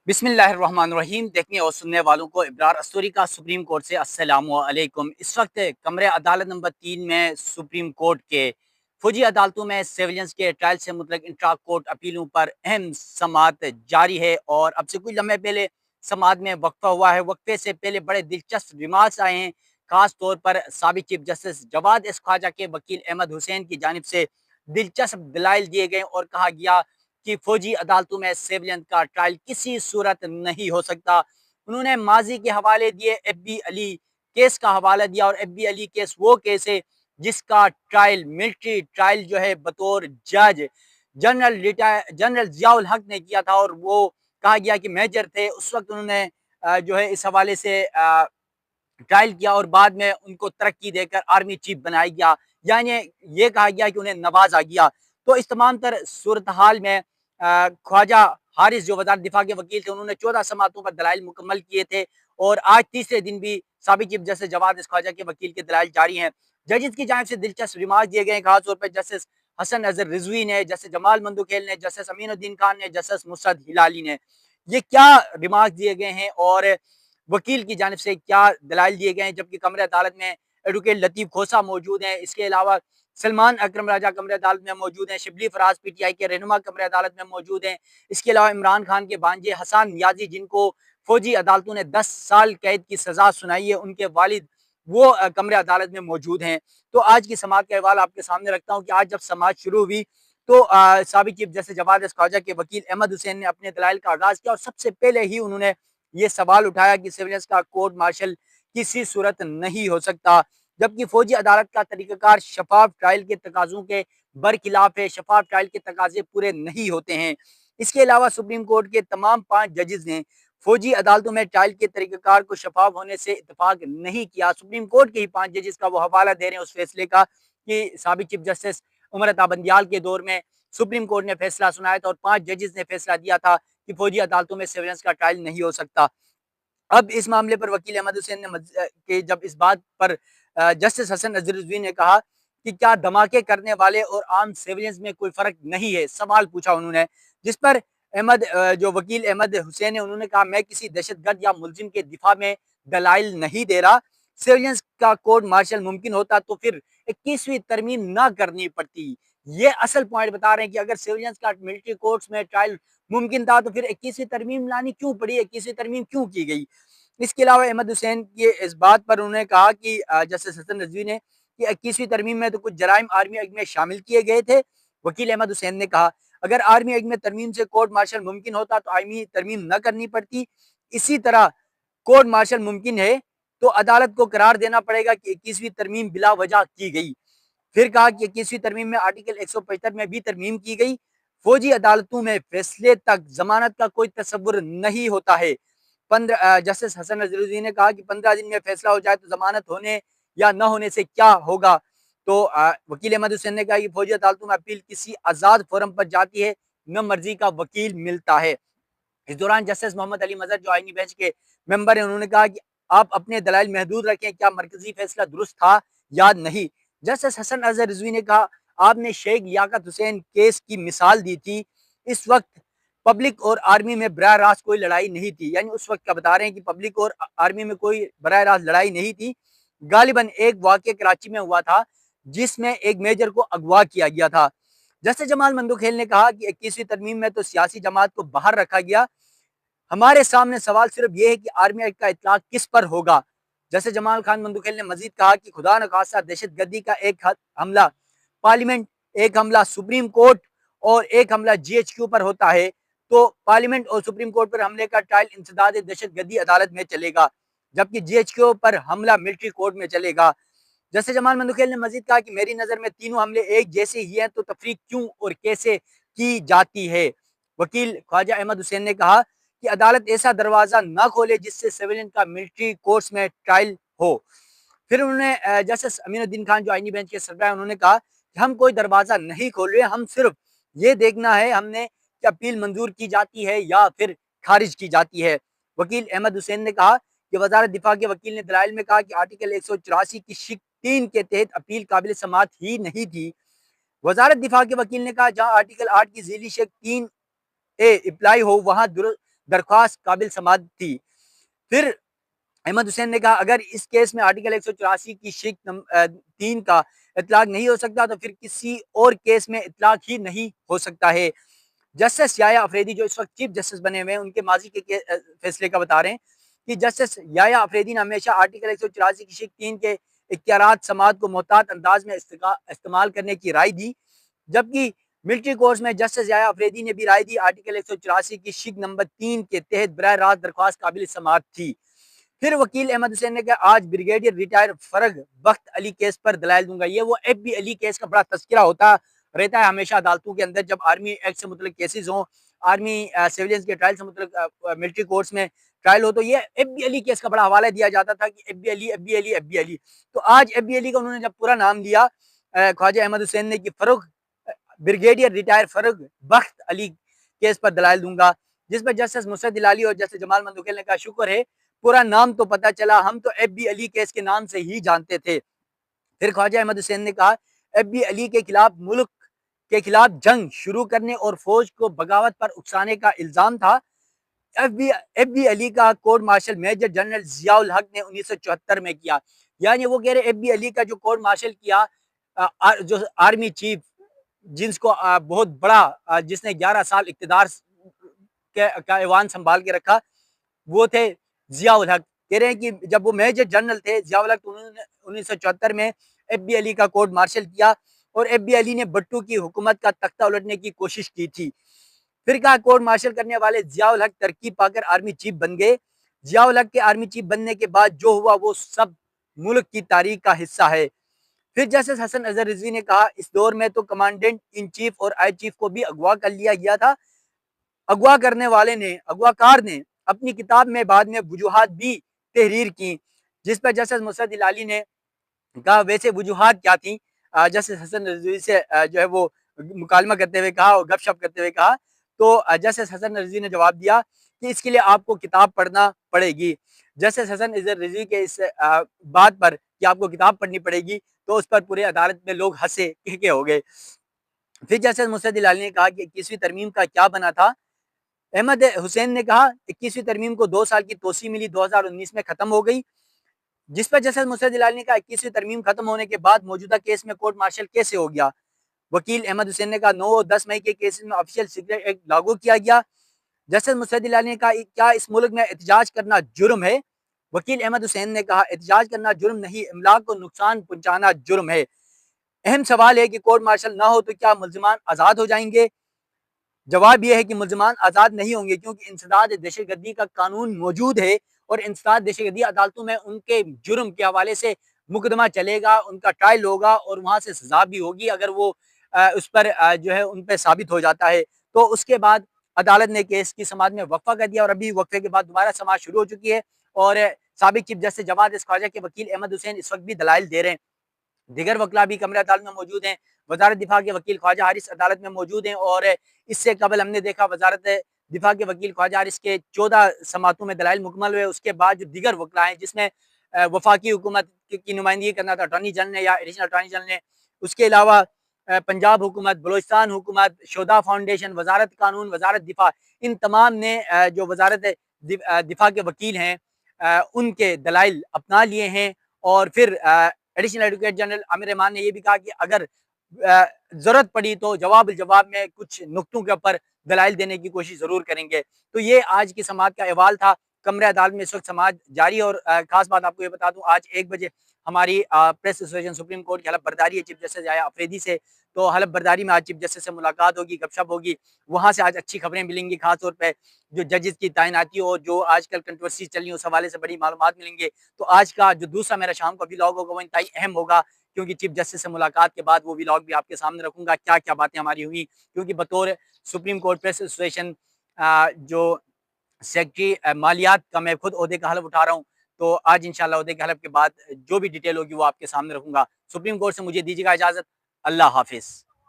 बिस्मिल्लाहिर्रहमानिर्रहीम। देखने और सुनने वालों को इब्रार अस्तूरी का सुप्रीम कोर्ट से अस्सलामु अलैकुम। इस वक्त कमरे अदालत नंबर 3 में सुप्रीम कोर्ट के फौजी अदालतों में सिविलियंस के ट्रायल से मुतल्लिक इंट्रा कोर्ट अपीलों पर अहम समाअत जारी है और अब से कुछ लम्हे पहले समाअत में वक्फा हुआ है। वक्फे से पहले बड़े दिलचस्प रिमार्क्स आए हैं, खास तौर पर साबिक chief justice Jawwad S Khawaja के वकील अहमद हुसैन की जानिब से दिलचस्प दलाइल दिए गए और कहा गया कि फौजी अदालतों में सिविलियन का ट्रायल किसी सूरत नहीं हो सकता। उन्होंने माजी के हवाले दिए, एफ.बी. अली केस का हवाला दिया और एफ.बी. अली केस वो केस है जिसका ट्रायल मिलिट्री ट्रायल जो है बतौर जज जनरल जियाउल हक ने किया था और वो कहा गया कि मेजर थे उस वक्त। उन्होंने जो है इस हवाले से ट्रायल किया और बाद में उनको तरक्की देकर आर्मी चीफ बनाया गया, यानी ये कहा गया कि उन्हें नवाजा गया। तो इस तमाम तर सूरत हाल में ख्वाजा हारिस जो वज़ारत दिफा के वकील थे, उन्होंने 14 समातों पर दलाइल मुकम्मल किए थे और आज तीसरे दिन भी साबिक chief justice Jawwad S Khawaja के वकील के दलाइल जारी हैं। जजेस की जानिब से दिलचस्प रिमार्क दिए गए, खासतौर पर जस्टिस हसन अजहर रिजवी ने, जस्टिस जमाल मंदुखेल ने, जस्टिस अमीनुद्दीन खान ने, जस्टिस मुसद हिलाली ने। ये क्या रिमार्क दिए गए हैं और वकील की जानिब से क्या दलाइल दिए गए हैं, जबकि कमरे अदालत में एडवोकेट लतीफ़ खोसा मौजूद हैं। इसके अलावा सलमान अकरम राजा कमरे अदालत में मौजूद हैं, शिबली फराज पीटीआई के रहनुमा कमरे अदालत में मौजूद हैं। इसके अलावा इमरान खान के भांजे हसन नियाजी, जिनको फौजी अदालतों ने 10 साल कैद की सजा सुनाई है, उनके वालिद वो कमरे अदालत में मौजूद हैं। तो आज की समाअत का अहवाल आपके सामने रखता हूँ कि आज जब समाअत शुरू हुई तो साबिक chief justice Jawwad S Khawaja के वकील अहमद हुसैन ने अपने दलाइल का आगाज किया और सबसे पहले ही उन्होंने ये सवाल उठाया कि सिविलियंस का कोर्ट मार्शल किसी सूरत नहीं हो सकता, जबकि फौजी अदालत का तरीकाकार शफाफ ट्रायल के तकाजों के बरखिलाफ है। शफाफ ट्रायल के तकाजे पूरे नहीं होते हैं। इसके अलावा सुप्रीम कोर्ट के तमाम 5 जजेस ने फौजी अदालतों में ट्रायल के तरीकाकार को शफाफ होने से इतफाक नहीं किया। सुप्रीम कोर्ट के ही 5 जजेस का वो हवाला दे रहे हैं उस फैसले का कि साबिक चीफ जस्टिस उमर अता बंदियाल के दौर में सुप्रीम कोर्ट ने फैसला सुनाया था और 5 जजेस ने फैसला दिया था कि फौजी अदालतों में सिविलियंस का ट्रायल नहीं हो सकता। अब इस मामले पर वकील अहमद हुसैन ने के जब इस बात पर जस्टिस हसन अजहर रिजवी ने कहा कि क्या धमाके करने वाले और आम सिविलियंस में कोई फर्क नहीं है, सवाल पूछा उन्होंने, जिस पर जो वकील अहमद हुसैन है उन्होंने कहा मैं किसी दहशतगर्द या मुलजिम के दिफा में दलाइल नहीं दे रहा। सिविलियंस का कोर्ट मार्शल मुमकिन होता तो फिर 21वीं तरमीम ना करनी पड़ती। ये असल पॉइंट बता रहे हैं कि अगर सिविलियंस का मिलिट्री कोर्ट्स में ट्रायल मुमकिन था तो फिर 21वीं तरमीम लानी क्यों पड़ी, 21वीं तरमीम क्यों की गई। इसके अलावा अहमद हुसैन के इस बात पर उन्होंने कहा कि जस्टिस हसन रजवी ने कि 21वीं तरमीम में तो कुछ जराइम आर्मी एक्ट में शामिल किए गए थे। वकील अहमद हुसैन ने कहा अगर आर्मी एक्ट में तरमीम से कोर्ट मार्शल मुमकिन होता तो आर्मी तरमीम न करनी पड़ती। इसी तरह कोर्ट मार्शल मुमकिन है तो अदालत को करार देना पड़ेगा कि 21वीं तरमीम बिला वजह की गई। फिर कहा कि 21वीं तरमीम में आर्टिकल 175 में भी तरमीम की गई। फौजी अदालतों में फैसले तक जमानत का कोई तस्वुर नहीं होता है। 15 जस्टिस हसन नजरुद्दीन ने कहा कि 15 दिन में फैसला हो जाए तो जमानत होने या न होने से क्या होगा। तो वकील अहमद हुसैन ने कहा कि फौजी अदालतों में अपील किसी आजाद फोरम पर जाती है, न मर्जी का वकील मिलता है। इस दौरान जस्टिस मोहम्मद अली मजहर जो आईनी बेंच के मेंबर हैं उन्होंने कहा कि आप अपने दलाइल महदूद रखें, क्या मरकजी फैसला दुरुस्त था या नहीं। जस्टिस हसन अजहर रिजवी ने कहा आपने शेख लियाकत हुसैन केस की मिसाल दी थी, इस वक्त पब्लिक और आर्मी में बराह रास्त कोई लड़ाई नहीं थी, यानी उस वक्त का बता रहे हैं कि पब्लिक और आर्मी में कोई बराह रास्त लड़ाई नहीं थी। गालिबन एक वाक़या कराची में हुआ था जिसमें एक मेजर को अगवा किया गया था। जस्टिस जमाल मंदुखेल ने कहा कि 21वीं तरमीम में तो सियासी जमात को बाहर रखा गया, हमारे सामने सवाल सिर्फ ये है कि आर्मी एक्ट का इतलाक किस पर होगा। जैसे जमाल खान मंदुखेल ने मजीद कहा कि खुदा न खास्ता दहशत गर्दी का एक हमला पार्लियामेंट, एक हमला सुप्रीम कोर्ट और एक हमला GHQ पर होता है तो पार्लियामेंट और सुप्रीम कोर्ट पर हमले का ट्रायल इंसदाद दहशत गर्दी अदालत में चलेगा, जबकि GHQ पर हमला मिलिट्री कोर्ट में चलेगा। जैसे जमाल मंदुखेल ने मजीद कहा कि मेरी नज़र में तीनों हमले एक जैसे ही हैं तो तफरीक क्यों और कैसे की जाती है। वकील ख्वाजा अहमद हुसैन ने कहा कि अदालत ऐसा दरवाज़ा ना खोले जिससे सिविलियन का मिलिट्री कोर्ट्स में ट्रायल हो। फिर उन्होंने जस्टिस अमीनुद्दीन खान जो आईनी बेंच के सरबराह हैं उन्होंने कहा कि हम कोई दरवाज़ा नहीं खोल रहे, हम सिर्फ ये देखना है हमने कि अपील मंजूर की जाती है या फिर खारिज की जाती है। वकील अहमद हुसैन ने कहा कि वजारत दिफा के वकील ने दलाइल में कहा कि आर्टिकल 184 की शिक 3 के तहत अपील काबिल समात ही नहीं थी। वजारत दिफा के वकील ने कहा जहां आर्टिकल 8 की झीली शेख 3A अप्लाई हो वहां درخواست قابل سماعت تھی۔ پھر احمد حسین نے کہا اگر اس کیس میں آرٹیکل 184 کی شق 3 کا اطلاق نہیں ہو سکتا تو پھر کسی اور کیس میں اطلاق ہی نہیں ہو سکتا ہے۔ جسٹس یحییٰ افریدی جو اس وقت چیف جسٹس بنے ہوئے ہیں، ان کے ماضی کے فیصلے کا بتا رہے ہیں کہ جسٹس یحییٰ افریدی نے ہمیشہ آرٹیکل 184 کی شق 3 کے اختیارات سماعت کو محتاط انداز میں استعمال کرنے کی رائے دی، جبکہ ملٹری کورٹس میں جسٹس یحییٰ افریدی نے بھی رائے دی آرٹیکل 184 کی شق نمبر 3 کے تحت براہ راست درخواست قابل سماعت تھی۔ پھر وکیل احمد حسین نے کہا آج بریگیڈیئر ریٹائر فرگ بخت علی کیس پر دلائل دوں گا۔ یہ وہ ایف بی علی کیس کا بڑا تذکرہ ہوتا رہتا ہے ہمیشہ عدالتوں کے اندر، جب آرمی ایکٹ سے متعلق کیسز ہوں، آرمی سیولینس کے ٹرائل سے متعلق ملٹری کورٹس میں ٹرائل ہو، تو یہ ایف بی علی کیس کا بڑا حوالہ دیا جاتا تھا کہ ایف بی علی ایف بی علی ایف بی علی۔ تو آج ایف بی علی کا انہوں نے جب پورا نام لیا خواجہ احمد حسین نے کہ بریگیڈیئر ریٹائر فرگ بخت علی کیس پر دلائل دوں گا، جس پر جسٹس مسرت ہلالی اور جسٹس جمال مندوکیل نے کہا شکر ہے پورا نام تو پتہ چلا، ہم تو ایف بی علی کیس کے نام سے ہی جانتے تھے۔ پھر خواجہ احمد حسین نے کہا ایف بی علی کے خلاف ملک کے خلاف جنگ شروع کرنے اور فوج کو بغاوت پر اکسانے کا الزام تھا۔ ایف بی علی کا court martial major general Zia ul-Haq نے 1974 میں کیا، یعنی وہ کہہ رہے ایف بی علی کا جو کورٹ مارشل کیا جو آرمی چیف جس کو بہت بڑا جس نے 11 سال اقتدار کا ایوان سنبھال کے رکھا، وہ تھے ضیاء الحق۔ کہہ رہے ہیں کہ جب وہ میجر جنرل تھے ضیاء الحق، تو انہوں نے 1974 میں ایف بی علی کا کورٹ مارشل کیا اور ایف بی علی نے بٹو کی حکومت کا تختہ الٹنے کی کوشش کی تھی۔ پھر کہا کورٹ مارشل کرنے والے ضیاء الحق ترقی پا کر آرمی چیف بن گئے۔ ضیاء الحق کے آرمی چیف بننے کے بعد جو ہوا وہ سب ملک کی تاریخ کا حصہ ہے۔ پھر جسٹس حسن اظہر رضوی نے کہا اس دور میں تو کمانڈنٹ ان چیف اور آئی چیف کو بھی اغوا کر لیا گیا تھا۔ اغوا کرنے والے نے، اغوا کار نے اپنی کتاب میں بعد میں وجوہات بھی تحریر کی، جس پر جسٹس مسرت ہلالی نے کہا ویسے وجوہات کیا تھیں۔ جسٹس حسن رضوی سے جو ہے وہ مکالمہ کرتے ہوئے کہا اور گپ شپ کرتے ہوئے کہا، تو جسٹس حسن رضوی نے جواب دیا کہ اس کے لیے آپ کو کتاب پڑھنا پڑے گی۔ جسٹس حسن رضوی کے اس بات پر کہ آپ کو کتاب پڑھنی پڑے گی، تو اس پر پورے عدالت میں لوگ ہنسے کہکے ہو گئے۔ پھر جسٹس مسرت ہلالی نے کہا کہ 21ویں ترمیم کا کیا بنا تھا۔ احمد حسین نے کہا 21ویں ترمیم کو 2 سال کی توسیع ملی، 2019 میں ختم ہو گئی، جس پر جسٹس مسرت ہلالی نے کہا 21ویں ترمیم ختم ہونے کے بعد موجودہ کیس میں کورٹ مارشل کیسے ہو گیا۔ وکیل احمد حسین نے کہا 9 اور 10 مئی کے کیسز میں آفیشیل سیکریٹ ایکٹ لاگو کیا گیا۔ جسٹس مسرت ہلالی نے کہا کیا اس ملک میں احتجاج کرنا جرم ہے؟ وکیل احمد حسین نے کہا احتجاج کرنا جرم نہیں، املاک کو نقصان پہنچانا جرم ہے۔ اہم سوال ہے کہ کورٹ مارشل نہ ہو تو کیا ملزمان آزاد ہو جائیں گے؟ جواب یہ ہے کہ ملزمان آزاد نہیں ہوں گے، کیونکہ انسداد دہشت گردی کا قانون موجود ہے اور انسداد دہشت گردی عدالتوں میں ان کے جرم کے حوالے سے مقدمہ چلے گا، ان کا ٹرائل ہوگا اور وہاں سے سزا بھی ہوگی اگر وہ اس پر جو ہے ان پہ ثابت ہو جاتا ہے۔ تو اس کے بعد عدالت نے کیس کی سماعت میں وقفہ کر دیا اور ابھی وقفے کے بعد دوبارہ سماعت شروع ہو چکی ہے اور سابق چیف جسٹس جواد خواجہ کے وکیل احمد حسین اس وقت بھی دلائل دے رہے ہیں۔ دیگر وکلا بھی کمرہ عدالت میں موجود ہیں، وزارت دفاع کے وکیل خواجہ حارث عدالت میں موجود ہیں اور اس سے قبل ہم نے دیکھا وزارت دفاع کے وکیل خواجہ حارث کے 14 سماعتوں میں دلائل مکمل ہوئے۔ اس کے بعد جو دیگر وکلا ہیں جس میں وفاقی حکومت کی نمائندگی کرنا تھا اٹارنی جنرل نے یا ایڈیشنل اٹارنی جنرل نے، اس کے علاوہ پنجاب حکومت، بلوچستان حکومت، شہداء فاؤنڈیشن، وزارت قانون، وزارت دفاع، ان تمام نے جو وزارت دفاع کے وکیل ہیں ان کے دلائل اپنا لیے ہیں۔ اور پھر ایڈیشنل ایڈوکیٹ جنرل عامر رحمان نے یہ بھی کہا کہ اگر ضرورت پڑی تو جواب الجواب میں کچھ نقطوں کے اوپر دلائل دینے کی کوشش ضرور کریں گے۔ تو یہ آج کی سماعت کا احوال تھا۔ کمرہ عدالت میں اس وقت سماعت جاری ہے اور خاص بات آپ کو یہ بتا دوں آج 1 بجے ہماری پریس ایسوسیشن سپریم کورٹ کی حلف برداری ہے چیف جسٹس یحییٰ افریدی سے، تو حلف برداری میں آج چیف جسٹس سے ملاقات ہوگی، گپ شپ ہوگی، وہاں سے آج اچھی خبریں ملیں گی، خاص طور پہ جو ججز کی تعیناتی ہو، جو آج کل کنٹروورسیز چل رہی ہیں اس حوالے سے بڑی معلومات ملیں گے۔ تو آج کا جو دوسرا میرا شام کا ولاگ ہوگا وہ انتہائی اہم ہوگا، کیونکہ چیف جسٹس سے ملاقات کے بعد وہ ولاگ بھی آپ کے سامنے رکھوں گا، کیا کیا باتیں ہماری ہوئی، کیونکہ بطور سپریم کورٹ پریس ایسوسیشن جو سیکرٹری مالیات کا میں خود عہدے کا حلف اٹھا رہا ہوں، تو آج انشاءاللہ عہدے کے حلف کے بعد جو بھی ڈیٹیل ہوگی وہ آپ کے سامنے رکھوں گا۔ سپریم کورٹ سے مجھے دیجیے گا اجازت، اللہ حافظ۔